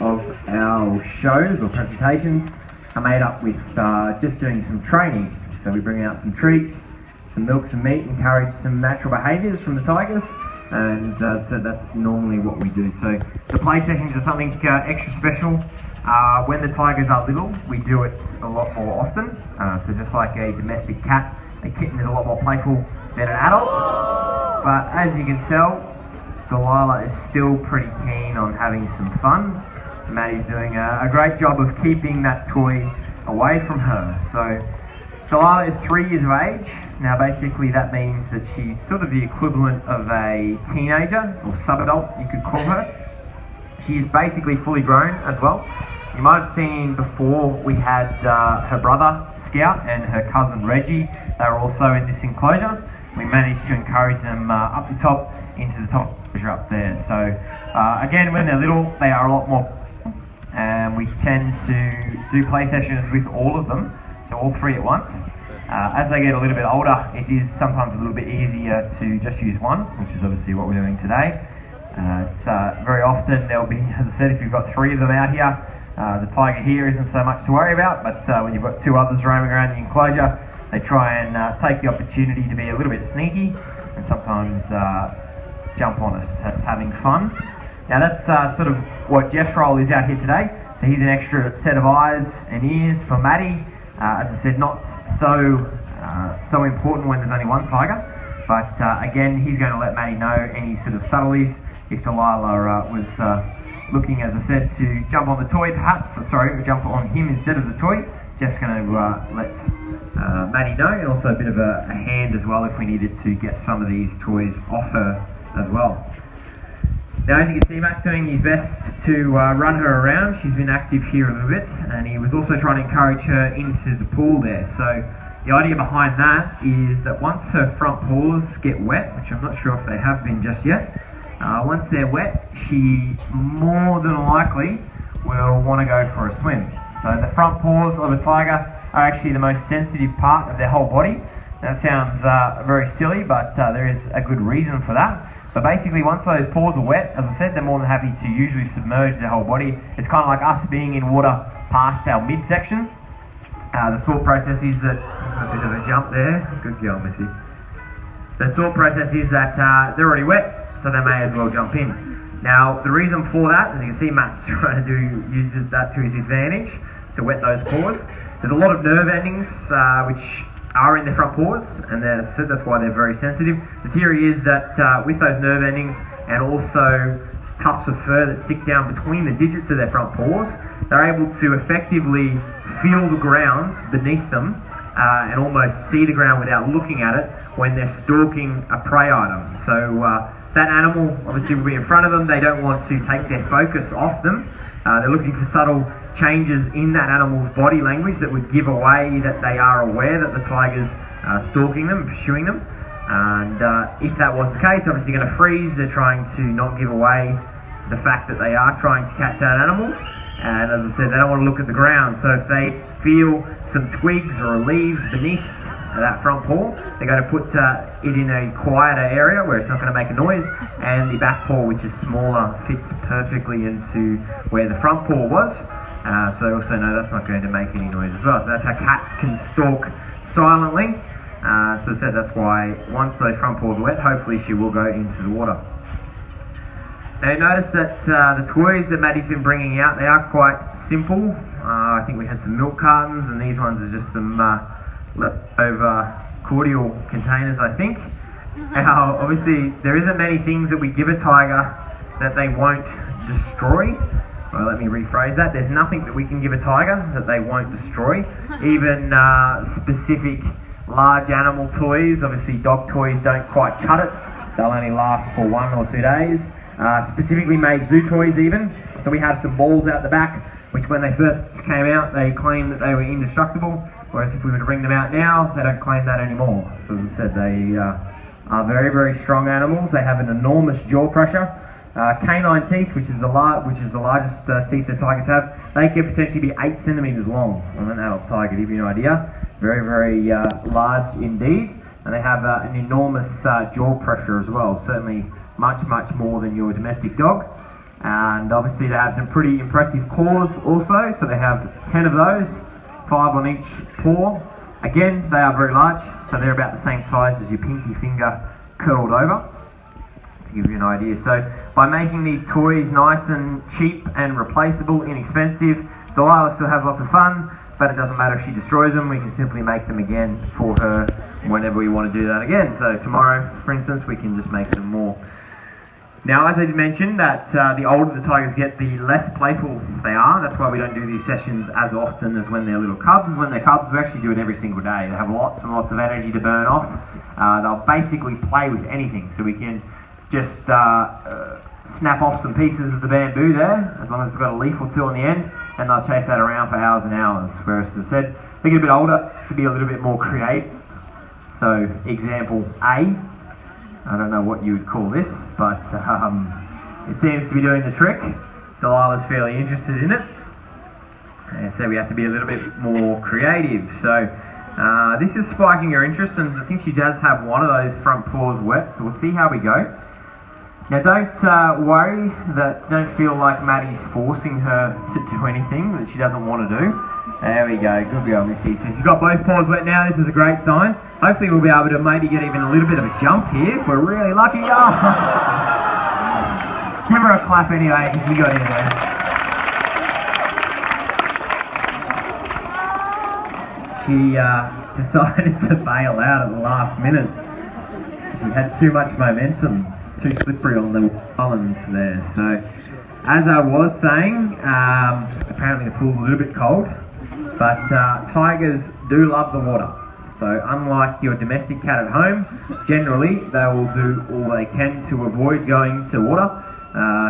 of our shows or presentations are made up with just doing some training. So we bring out some treats, some milk, some meat, encourage some natural behaviours from the tigers, and so that's normally what we do. So the play sessions are something extra special. When the tigers are little, we do it a lot more often. So just like a domestic cat, a kitten is a lot more playful than an adult. But as you can tell, Delilah is still pretty keen on having some fun. Maddie's doing a great job of keeping that toy away from her. So Delilah is 3 years of age. Now basically that means that she's sort of the equivalent of a teenager, or sub-adult you could call her. She is basically fully grown as well. You might have seen before we had her brother Scout and her cousin Reggie. They were also in this enclosure. We managed to encourage them up the top into the top enclosure up there. So again, when they're little, they are a lot more, and we tend to do play sessions with all of them, so all three at once. As they get a little bit older, it is sometimes a little bit easier to just use one, which is obviously what we're doing today. It's very often there'll be, as I said, if you've got three of them out here, the tiger here isn't so much to worry about, but when you've got two others roaming around the enclosure, they try and take the opportunity to be a little bit sneaky and sometimes jump on us. That's having fun. Now that's sort of what Jeff's role is out here today. So he's an extra set of eyes and ears for Maddie. As I said, not so important when there's only one tiger, but again, he's going to let Maddie know any sort of subtleties. If Delilah was looking, as I said, to jump on the toy, perhaps, jump on him instead of the toy, Jeff's going to let Maddie know, and also a bit of a hand as well if we needed to get some of these toys off her as well. Now, as you can see, Matt's doing his best to run her around. She's been active here a little bit, and he was also trying to encourage her into the pool there. So the idea behind that is that once her front paws get wet, which I'm not sure if they have been just yet, once they're wet, she more than likely will want to go for a swim. So the front paws of a tiger are actually the most sensitive part of their whole body. That sounds very silly, but there is a good reason for that. So basically, once those paws are wet, as I said, they're more than happy to usually submerge their whole body. It's kind of like us being in water past our midsection. The thought process is that, a bit of a jump there, good girl Missy. The thought process is that they're already wet, so they may as well jump in. Now, the reason for that, as you can see, Matt's trying to uses that to his advantage to wet those paws. There's a lot of nerve endings which are in the front paws, and that's why they're very sensitive. The theory is that with those nerve endings and also tufts of fur that stick down between the digits of their front paws, they're able to effectively feel the ground beneath them and almost see the ground without looking at it when they're stalking a prey item. So that animal obviously will be in front of them. They don't want to take their focus off them. They're looking for subtle changes in that animal's body language that would give away that they are aware that the tiger's stalking them, pursuing them. And if that was the case, obviously going to freeze. They're trying to not give away the fact that they are trying to catch that animal. And as I said, they don't want to look at the ground. So if they feel some twigs or leaves beneath that front paw, they're going to put it in a quieter area where it's not going to make a noise, and the back paw, which is smaller, fits perfectly into where the front paw was. So they also know that's not going to make any noise as well. So that's how cats can stalk silently. So that's why once those front paws are wet, hopefully she will go into the water. Now you notice that the toys that Maddie's been bringing out, they are quite simple. I think we had some milk cartons, and these ones are just some leftover cordial containers, I think. Now, obviously, there isn't many things that we give a tiger that they won't destroy. Well, let me rephrase that. There's nothing that we can give a tiger that they won't destroy. Even specific large animal toys, obviously dog toys don't quite cut it. They'll only last for 1 or 2 days. Specifically made zoo toys even. So we have some balls out the back, which when they first came out, they claimed that they were indestructible. Whereas if we were to bring them out now, they don't claim that anymore. So as I said, they are very, very strong animals. They have an enormous jaw pressure. Canine teeth, which is the largest teeth that tigers have, they can potentially be 8 centimeters long on an adult tiger, to give you an idea. Very, very large indeed. And they have an enormous jaw pressure as well, certainly much, much more than your domestic dog. And obviously they have some pretty impressive claws also, so they have 10 of those, 5 on each paw. Again, they are very large, so they're about the same size as your pinky finger curled over, to give you an idea. So by making these toys nice and cheap and replaceable, inexpensive, Delilah still has lots of fun, but it doesn't matter if she destroys them, we can simply make them again for her whenever we want to do that again. So tomorrow, for instance, we can just make some more. Now, as I mentioned, that the older the tigers get, the less playful they are. That's why we don't do these sessions as often as when they're little cubs. When they're cubs, we actually do it every single day. They have lots and lots of energy to burn off. They'll basically play with anything, so we can just snap off some pieces of the bamboo there, as long as it's got a leaf or two on the end, and they'll chase that around for hours and hours. Whereas, as I said, they get a bit older to be a little bit more creative. So, example A. I don't know what you would call this, but it seems to be doing the trick. Delilah's fairly interested in it, and so we have to be a little bit more creative. So this is spiking her interest, and I think she does have one of those front paws wet, so we'll see how we go. Now don't worry, don't feel like Maddie's forcing her to do anything that she doesn't want to do. There we go, good girl Missy. So she's got both paws wet now, this is a great sign. Hopefully we'll be able to maybe get even a little bit of a jump here if we're really lucky. Oh. Give her a clap anyway, because we got in there. She decided to bail out at the last minute. She had too much momentum, too slippery on the islands there. So, as I was saying, apparently the pool's a little bit cold, but tigers do love the water. So unlike your domestic cat at home, generally they will do all they can to avoid going to water.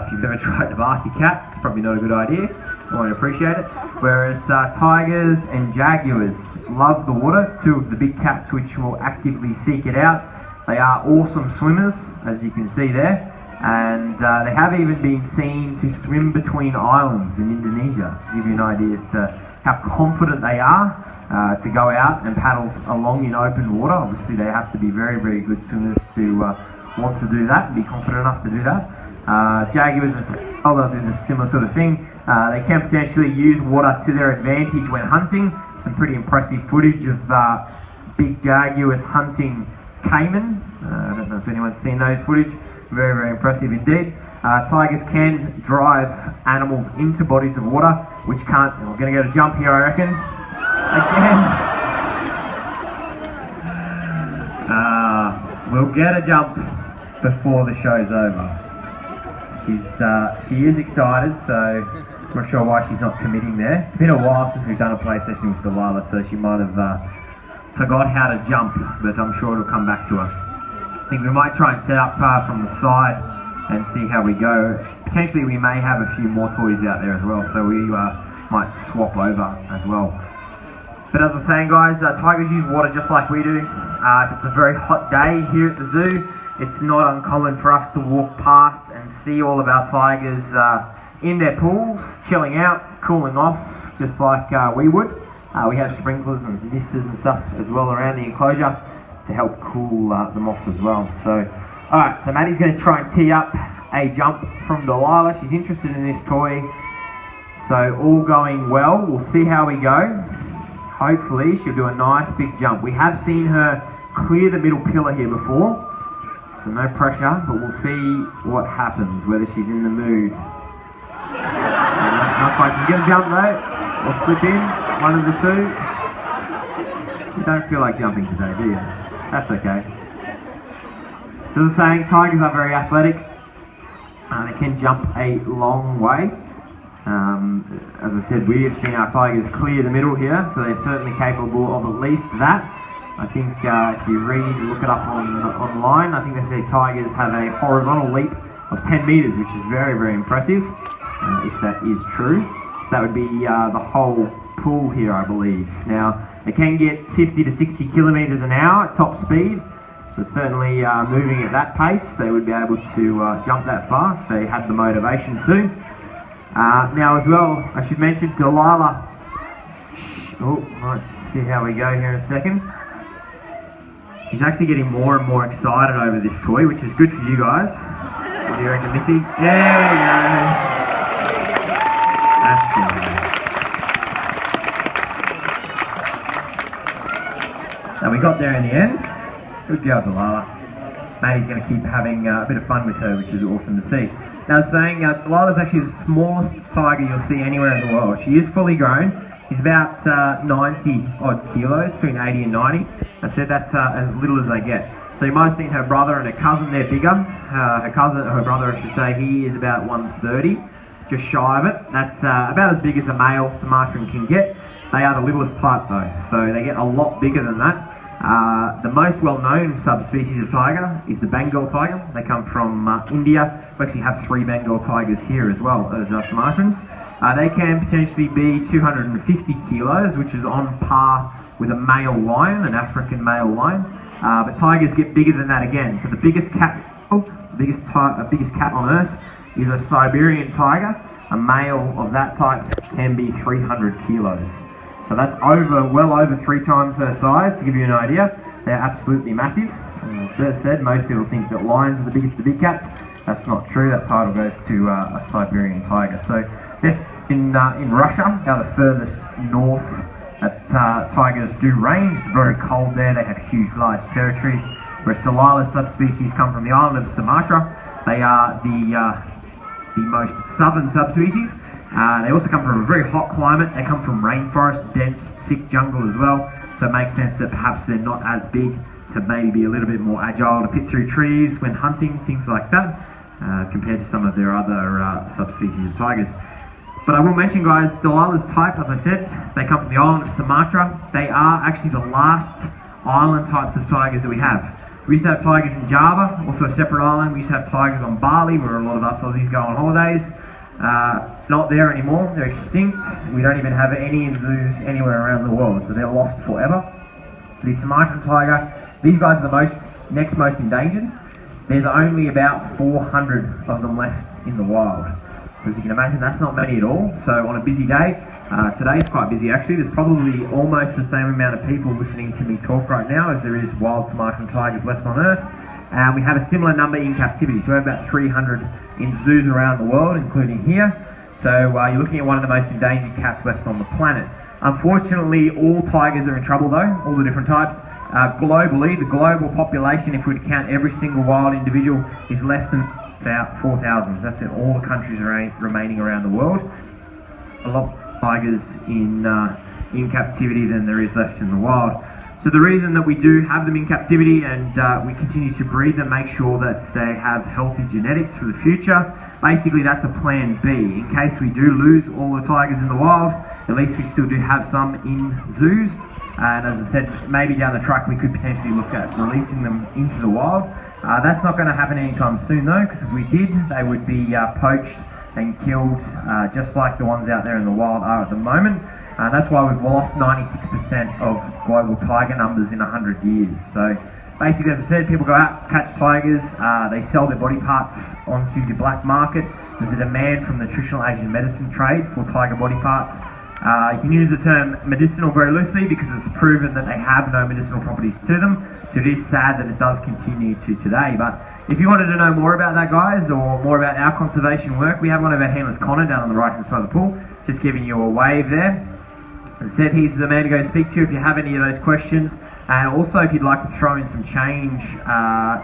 If you've ever tried to bath your cat, it's probably not a good idea. You won't appreciate it. Whereas tigers and jaguars love the water, two of the big cats which will actively seek it out. They are awesome swimmers, as you can see there, and they have even been seen to swim between islands in Indonesia, to give you an idea as to how confident they are to go out and paddle along in open water. Obviously they have to be very, very good swimmers to want to do that and be confident enough to do that. Jaguars they'll do the similar sort of thing. They can potentially use water to their advantage when hunting. Some pretty impressive footage of big jaguars hunting caiman. I don't know if anyone's seen those footage. Very, very impressive indeed. Tigers can drive animals into bodies of water, which can't. We're going to get a jump here, I reckon. Again. We'll get a jump before the show's over. She is excited, so I'm not sure why she's not committing there. It's been a while since we've done a play session with Delilah, so she might have forgot how to jump, but I'm sure it'll come back to her. I think we might try and set up from the side and see how we go. Potentially we may have a few more toys out there as well, so we might swap over as well. But as I'm saying, guys, tigers use water just like we do. If it's a very hot day here at the zoo, it's not uncommon for us to walk past and see all of our tigers in their pools, chilling out, cooling off, just like we would. We have sprinklers and misters and stuff as well around the enclosure to help cool them off as well. So, alright, so Maddie's going to try and tee up a jump from Delilah. She's interested in this toy. So, all going well. We'll see how we go. Hopefully, she'll do a nice big jump. We have seen her clear the middle pillar here before. So, no pressure, but we'll see what happens, whether she's in the mood. Not quite. She's going to jump though. Or slip in. One of the two. You don't feel like jumping today, do you? That's okay. So as I was saying, tigers are very athletic. They can jump a long way. As I said, we have seen our tigers clear the middle here, so they're certainly capable of at least that. I think if you look it up online, I think they say tigers have a horizontal leap of 10 metres, which is very, very impressive, if that is true. That would be the whole pool here, I believe. Now, they can get 50 to 60 kilometres an hour at top speed, so certainly moving at that pace, they would be able to jump that far if they had the motivation to. Now as well, I should mention Delilah. Let's see how we go here in a second. She's actually getting more and more excited over this toy, which is good for you guys. What do you reckon, Missy? There we go. That's good. So we got there in the end. Good girl, Delilah. Maddie's going to keep having a bit of fun with her, which is awesome to see. Now, saying Delilah's actually the smallest tiger you'll see anywhere in the world. She is fully grown. She's about 90 odd kilos, between 80 and 90. I said that's as little as they get. So you might have seen her brother and her cousin, they're bigger. Her brother, I should say, he is about 130, just shy of it. That's about as big as a male Sumatran can get. They are the littlest type though, so they get a lot bigger than that. The most well-known subspecies of tiger is the Bengal tiger. They come from India. We actually have 3 Bengal tigers here as well as Sumatrans. They can potentially be 250 kilos, which is on par with a male lion, an African male lion. But tigers get bigger than that again. So the biggest cat on Earth is a Siberian tiger. A male of that type can be 300 kilos. So that's well over 3 times her size, to give you an idea. They're absolutely massive. As Bert said, most people think that lions are the biggest of big cats. That's not true. That title goes to a Siberian tiger. So yes, in Russia, the furthest north that tigers do range. It's very cold there. They have huge, large territories. Whereas Delilah's subspecies come from the island of Sumatra. They are the most southern subspecies. They also come from a very hot climate. They come from rainforest, dense, thick jungle as well. So it makes sense that perhaps they're not as big, to maybe be a little bit more agile to pick through trees when hunting, things like that, compared to some of their other subspecies of tigers. But I will mention, guys, Delilah's type, as I said, they come from the island of Sumatra. They are actually the last island types of tigers that we have. We used to have tigers in Java, also a separate island. We used to have tigers on Bali, where a lot of us Aussies go on holidays. Not there anymore. They're extinct. We don't even have any in zoos anywhere around the world, so they're lost forever. The Sumatran tiger, these guys are the next most endangered. There's only about 400 of them left in the wild. So as you can imagine, that's not many at all. So on a busy day, today's quite busy actually, there's probably almost the same amount of people listening to me talk right now as there is wild Sumatran tigers left on Earth. And we have a similar number in captivity, so we have about 300 in zoos around the world, including here. So you're looking at one of the most endangered cats left on the planet. Unfortunately, all tigers are in trouble though, all the different types. Globally, the global population, if we were to count every single wild individual, is less than about 4,000. That's in all the countries remaining around the world. A lot of tigers in captivity than there is left in the wild. So the reason that we do have them in captivity and we continue to breed them, make sure that they have healthy genetics for the future. Basically, that's a plan B. In case we do lose all the tigers in the wild, at least we still do have some in zoos. And as I said, maybe down the track we could potentially look at releasing them into the wild. That's not going to happen anytime soon though, because if we did, they would be poached and killed just like the ones out there in the wild are at the moment. That's why we've lost 96% of global tiger numbers in 100 years. So basically, as I said, people go out, catch tigers, they sell their body parts onto the black market. There's a demand from the traditional Asian medicine trade for tiger body parts. You can use the term medicinal very loosely because it's proven that they have no medicinal properties to them. So it is sad that it does continue to today. But if you wanted to know more about that, guys, or more about our conservation work, we have one of our handlers, Connor, down on the right hand side of the pool, just giving you a wave there. As I said, he's the man to go speak to if you have any of those questions. And also, if you'd like to throw in some change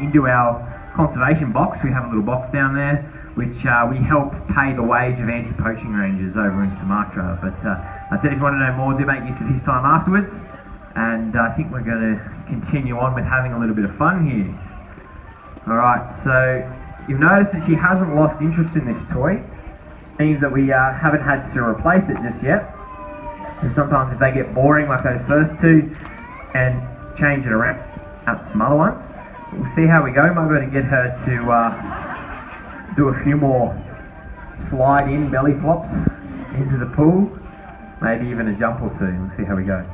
into our conservation box, we have a little box down there, which we help pay the wage of anti-poaching rangers over in Sumatra. But I said if you want to know more, do make use of his time afterwards. And I think we're going to continue on with having a little bit of fun here. Alright, so you've noticed that she hasn't lost interest in this toy. It means that we haven't had to replace it just yet. And sometimes if they get boring like those first two, and change it around out to some other ones. We'll see how we go. Might be able to get her to do a few more slide in belly flops into the pool. Maybe even a jump or two. We'll see how we go.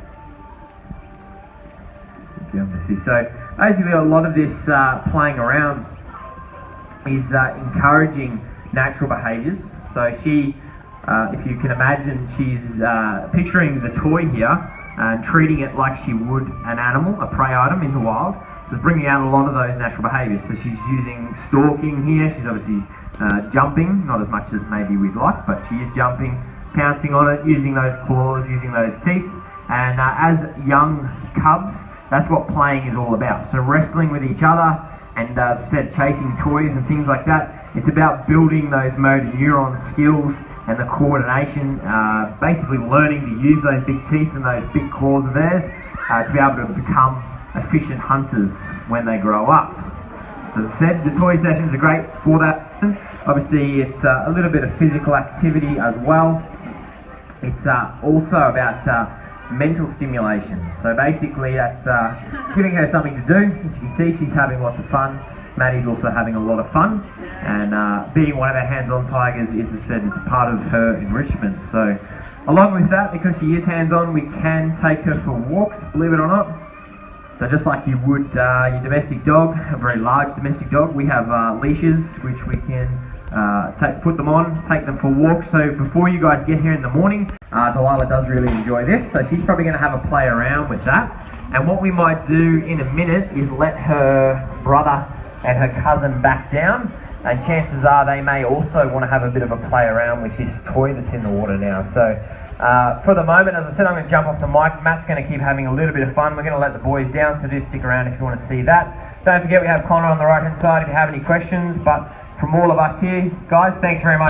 So basically a lot of this playing around is encouraging natural behaviours. So she, if you can imagine, she's picturing the toy here and treating it like she would an animal, a prey item in the wild. So So it's bringing out a lot of those natural behaviours. So she's using stalking here. She's obviously jumping, not as much as maybe we'd like, but she is jumping, pouncing on it, using those claws, using those teeth. And as young cubs, that's what playing is all about. So wrestling with each other and chasing toys and things like that. It's about building those motor neuron skills and the coordination, basically learning to use those big teeth and those big claws of theirs to be able to become efficient hunters when they grow up. As I said, the toy sessions are great for that. Obviously, it's a little bit of physical activity as well. It's also about mental stimulation. So basically, that's giving her something to do. As you can see, she's having lots of fun. Maddie's also having a lot of fun, and being one of our hands-on tigers is, as I said, it's part of her enrichment. So, along with that, because she is hands-on, we can take her for walks, believe it or not. So just like you would your domestic dog, a very large domestic dog, we have leashes which we can put them on, take them for walks. So before you guys get here in the morning, Delilah does really enjoy this, so she's probably going to have a play around with that. And what we might do in a minute is let her brother and her cousin back down, and chances are they may also want to have a bit of a play around with this toy that's in the water now. So for the moment, as I said, I'm going to jump off the mic. Matt's going to keep having a little bit of fun. We're going to let the boys down, so do stick around if you want to see that. Don't forget we have Connor on the right hand side if you have any questions, but from all of us here, guys, thanks very much.